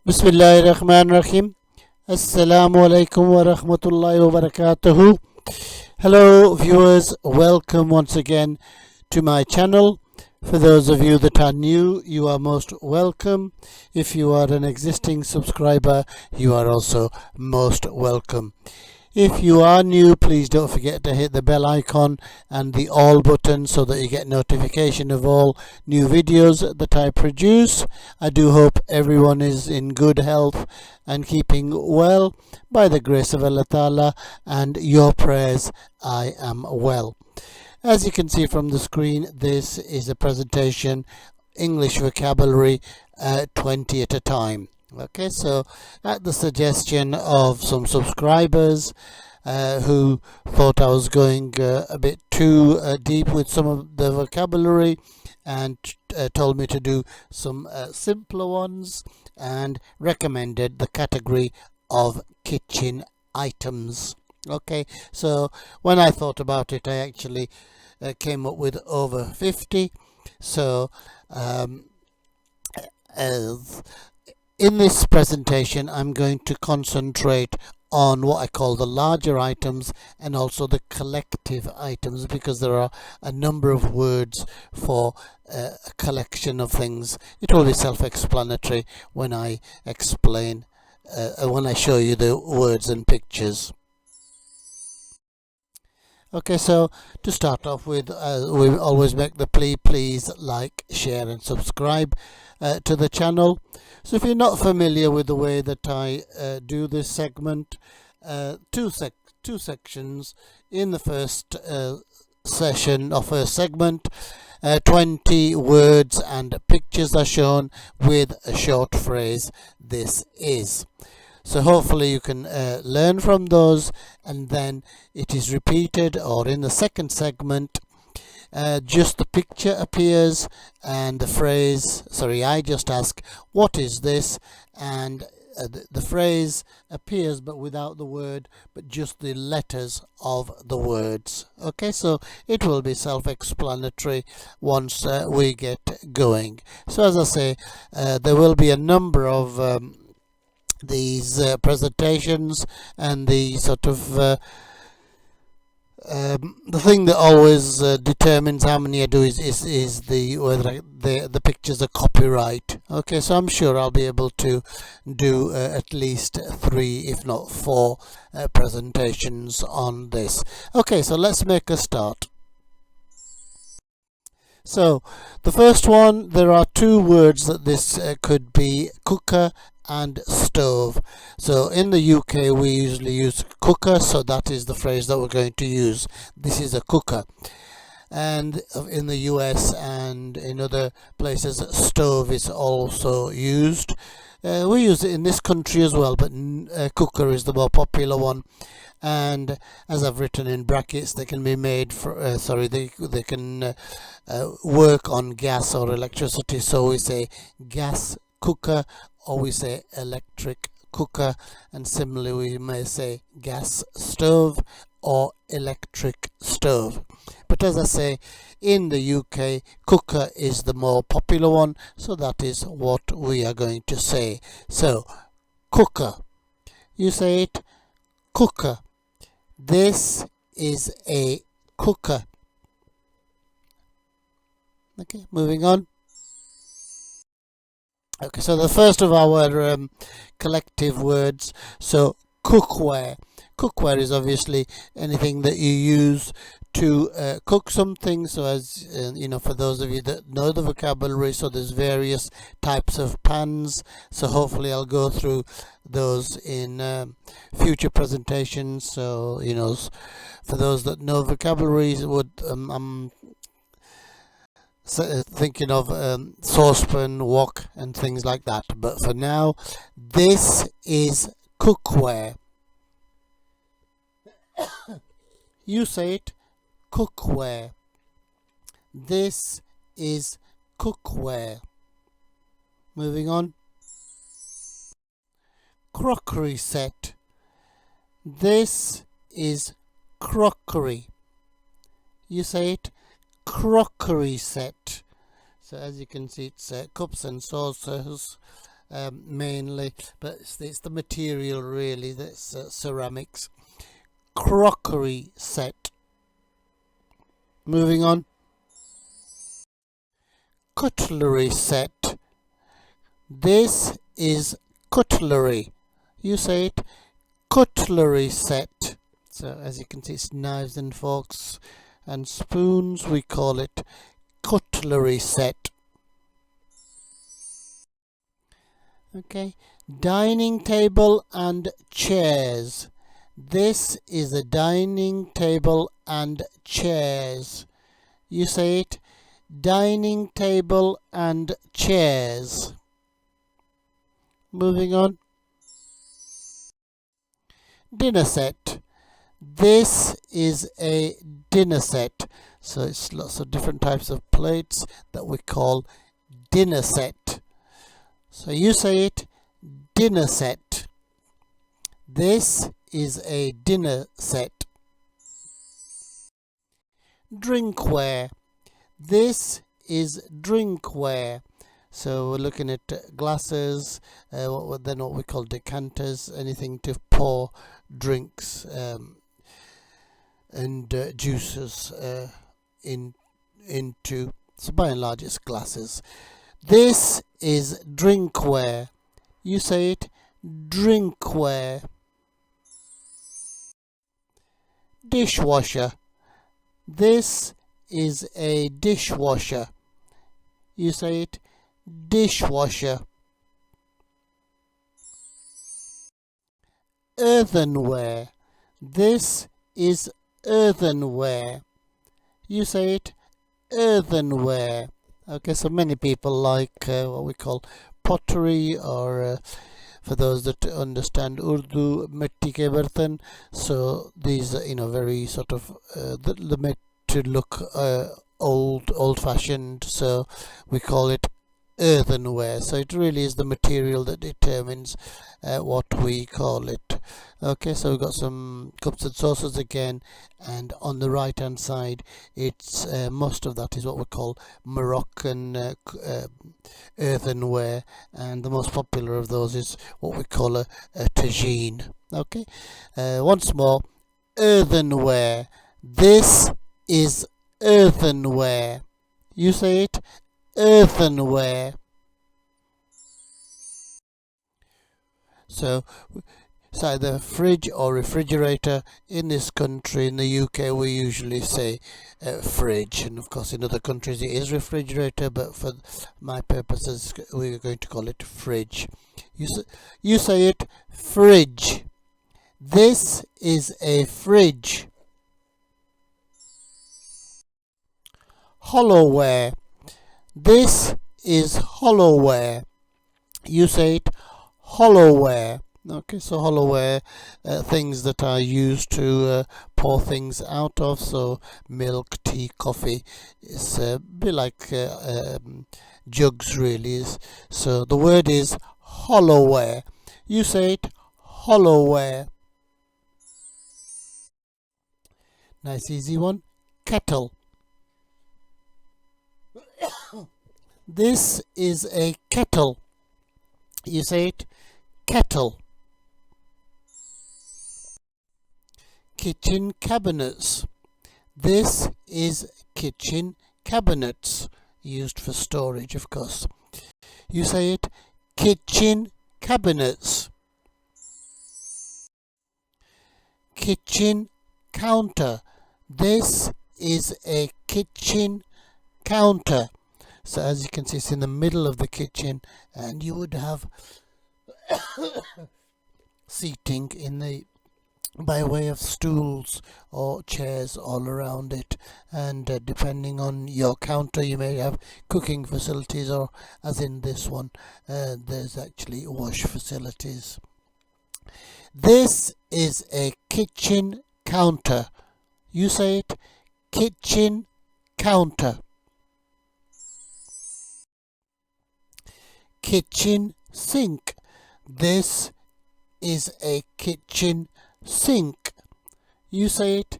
Bismillahirrahmanirrahim. Assalamu alaikum wa rahmatullahi wa barakatuhu. Hello viewers, welcome once again to my channel. For those of you that are new, you are most welcome. If you are an existing subscriber, you are also most welcome. If you are new, please don't forget to hit the bell icon and the all button so that you get notification of all new videos that I produce. I do hope everyone is in good health and keeping well by the grace of Allah Ta'ala and your prayers. I am well. As you can see from the screen, this is a presentation English vocabulary 20 at a time. Okay, so at the suggestion of some subscribers who thought I was going a bit too deep with some of the vocabulary and told me to do some simpler ones and recommended the category of kitchen items. Okay, so when I thought about it, I actually came up with over 50. So in this presentation, I'm going to concentrate on what I call the larger items and also the collective items, because there are a number of words for a collection of things. It will be self-explanatory when I explain, when I show you the words and pictures. Okay, so to start off with, we always make the plea, please like, share and subscribe to the channel. So if you're not familiar with the way that I do this segment, two sections. In the first session or first segment, 20 words and pictures are shown with a short phrase, "this is." So hopefully you can learn from those, and then it is repeated, or in the second segment just the picture appears and the phrase, I just ask, "What is this?" and the phrase appears but without the word, but just the letters of the words. Okay, so it will be self-explanatory once we get going. So as I say, there will be a number of these presentations, and the sort of the thing that always determines how many I do is the whether the pictures are copyright. Okay, so I'm sure I'll be able to do at least 3 if not 4 presentations on this. Okay, so let's make a start. So the first one, there are 2 words that this could be: cooker and stove. So in the UK we usually use cooker, so that is the phrase that we're going to use. This is a cooker. And in the US and in other places, stove is also used. We use it in this country as well, but cooker is the more popular one. And as I've written in brackets, they can be made for they can work on gas or electricity. So we say gas cooker, or we say electric cooker, and similarly we may say gas stove or electric stove. But as I say, in the UK, cooker is the more popular one, so that is what we are going to say. So cooker, you say it, cooker. This is a cooker. Okay, moving on. Okay, so the first of our collective words, so cookware. Cookware is obviously anything that you use to cook something. So as you know, for those of you that know the vocabulary, so there's various types of pans. So hopefully I'll go through those in future presentations. So you know, for those that know vocabulary, I'm thinking of saucepan, wok and things like that. But for now, this is cookware. You say it, cookware. This is cookware. Moving on. Crockery set. This is crockery. You say it, crockery set. So as you can see, it's cups and saucers, mainly, but it's the material really that's ceramics. Crockery set. Moving on. Cutlery set. This is cutlery. You say it, cutlery set. So as you can see, it's knives and forks and spoons. We call it cutlery set. Okay, dining table and chairs. This is a dining table and chairs. You say it, dining table and chairs. Moving on. Dinner set. This is a dinner set. So it's lots of different types of plates that we call dinner set. So you say it, dinner set. This is a dinner set. Drinkware. This is drinkware. So we're looking at glasses, what we call decanters, anything to pour drinks and juices into. So by and large, it's glasses. This is drinkware. You say it, drinkware. Dishwasher. This is a dishwasher. You say it, dishwasher. Earthenware. This is earthenware. You say it, earthenware. Okay, so many people like what we call pottery, or for those that understand Urdu, mitti ke bartan. So these are, very sort of the made to look old-fashioned. So we call it earthenware. So it really is the material that determines what we call it. Okay, so we've got some cups and saucers again, and on the right hand side, it's most of that is what we call Moroccan earthenware, and the most popular of those is what we call a tagine. Okay, once more, earthenware. This is earthenware. You say it, earthenware. So it's either fridge or refrigerator. In this country, in the UK, we usually say fridge, and of course in other countries it is refrigerator, but for my purposes we're going to call it fridge. You say it, fridge. This is a fridge. Hollowware. This is Hollowware. You say it, Hollowware. Okay, so Hollowware, things that are used to pour things out of, so milk, tea, coffee. It's a bit like jugs really. So the word is Hollowware. You say it, Hollowware. Nice easy one. Kettle. This is a kettle. You say it, kettle. Kitchen cabinets. This is kitchen cabinets, used for storage, of course. You say it, kitchen cabinets. Kitchen counter. This is a kitchen counter. So as you can see, it's in the middle of the kitchen, and you would have seating in the by way of stools or chairs all around it, and depending on your counter you may have cooking facilities, or as in this one, there's actually wash facilities. This is a kitchen counter. You say it, kitchen counter. Kitchen sink. This is a kitchen sink. You say it,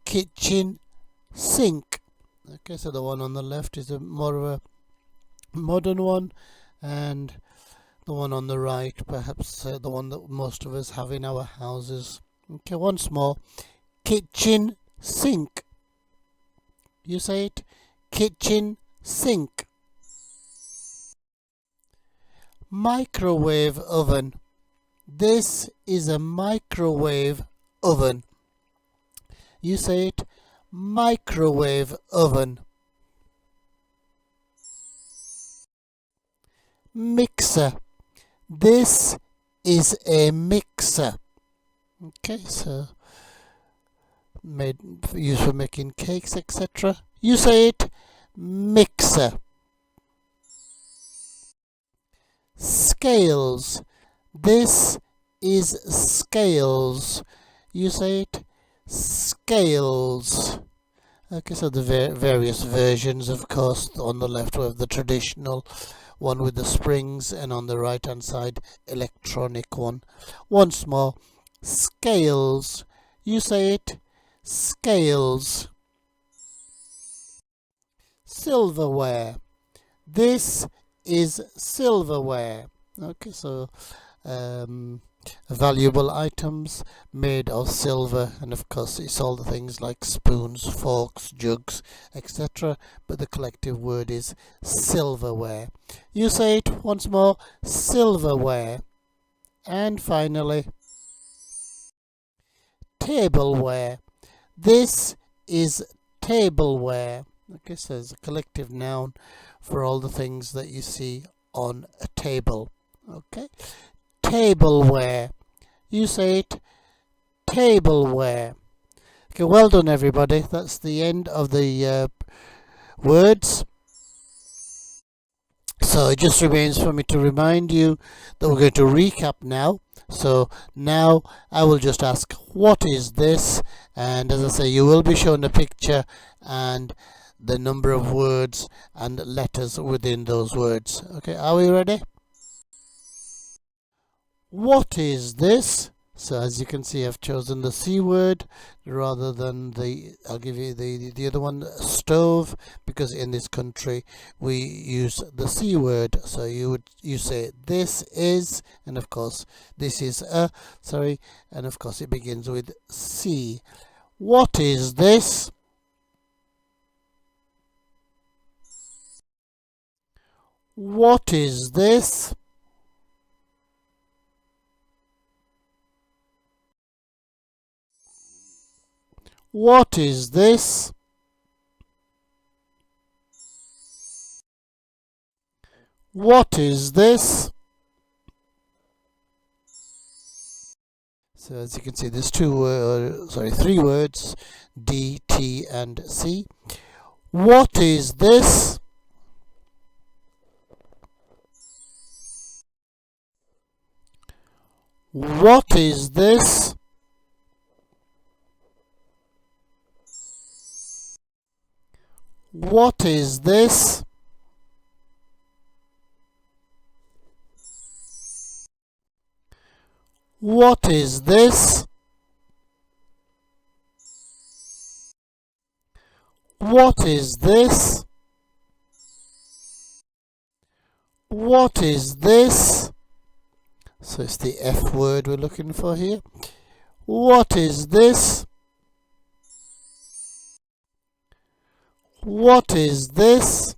kitchen sink. Okay, so the one on the left is more of a modern one, and the one on the right, perhaps the one that most of us have in our houses. Okay, once more. Kitchen sink. You say it. Kitchen sink. Microwave oven. This is a microwave oven. You say it. Microwave oven. Mixer. This is a mixer. Okay, so used for making cakes, etc. You say it. Mixer. Scales. This is scales. You say it. Scales. Okay, so the various versions, of course. On the left we have the traditional one with the springs, and on the right hand side electronic one. Once more. Scales. You say it. Scales. Silverware. This is silverware. Okay, so valuable items made of silver, and of course it's all the things like spoons, forks, jugs, etc. But the collective word is silverware. You say it once more. Silverware. And finally, tableware. This is tableware. Okay, so it's a collective noun for all the things that you see on a table. Okay, tableware. You say it. Tableware. Okay, well done everybody. That's the end of the words. So it just remains for me to remind you that we're going to recap now. So now I will just ask, what is this? And as I say, you will be shown a picture and the number of words and letters within those words. Okay, are we ready? What is this? So as you can see, I've chosen the C word rather than I'll give you the other one, stove, because in this country we use the C word. So you say this is, and of course this is and of course it begins with C. What is this? What is this? What is this? What is this? So as you can see, there's three words, D, T, and C. What is this? What is this? What is this? What is this? What is this? What is this? So it's the F word we're looking for here. What is this? What is this?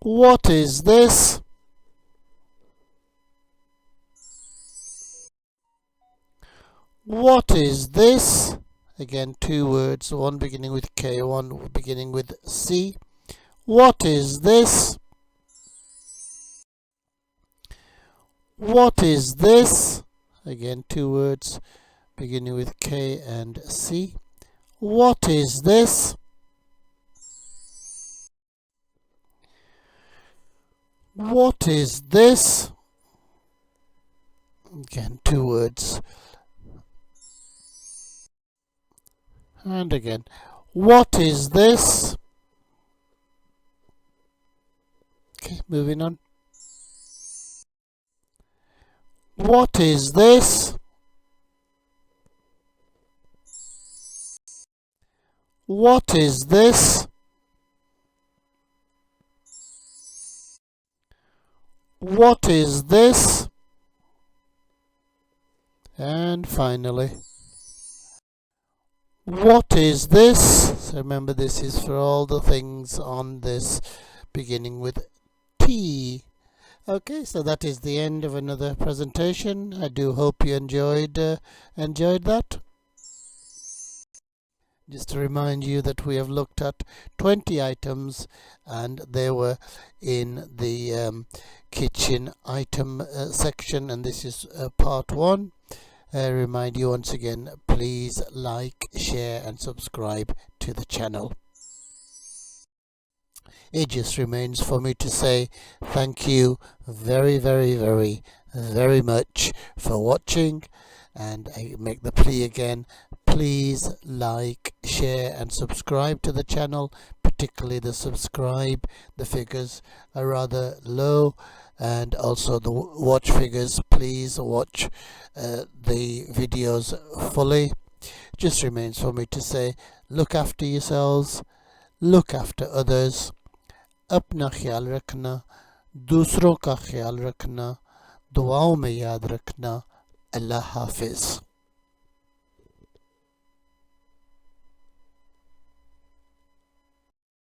What is this? What is this? Again, two words, one beginning with K, one beginning with C. What is this? What is this? Again, two words beginning with K and C. What is this? What is this? Again, two words. And again, what is this? Okay, moving on. What is this? What is this? What is this? And finally, what is this? So remember, this is for all the things on this beginning with T. Okay, so that is the end of another presentation. I do hope you enjoyed that. Just to remind you that we have looked at 20 items, and they were in the kitchen item section, and this is part 1. I remind you once again, please like, share and subscribe to the channel. It just remains for me to say thank you very, very, very, very much for watching, and I make the plea again, please like, share and subscribe to the channel, particularly the subscribe. The figures are rather low, and also the watch figures. Please watch the videos fully. Just remains for me to say, look after yourselves, look after others, अपना ख्याल रखना, दूसरों का ख्याल रखना, दुआओं में याद रखना. अल्लाह हाफिज.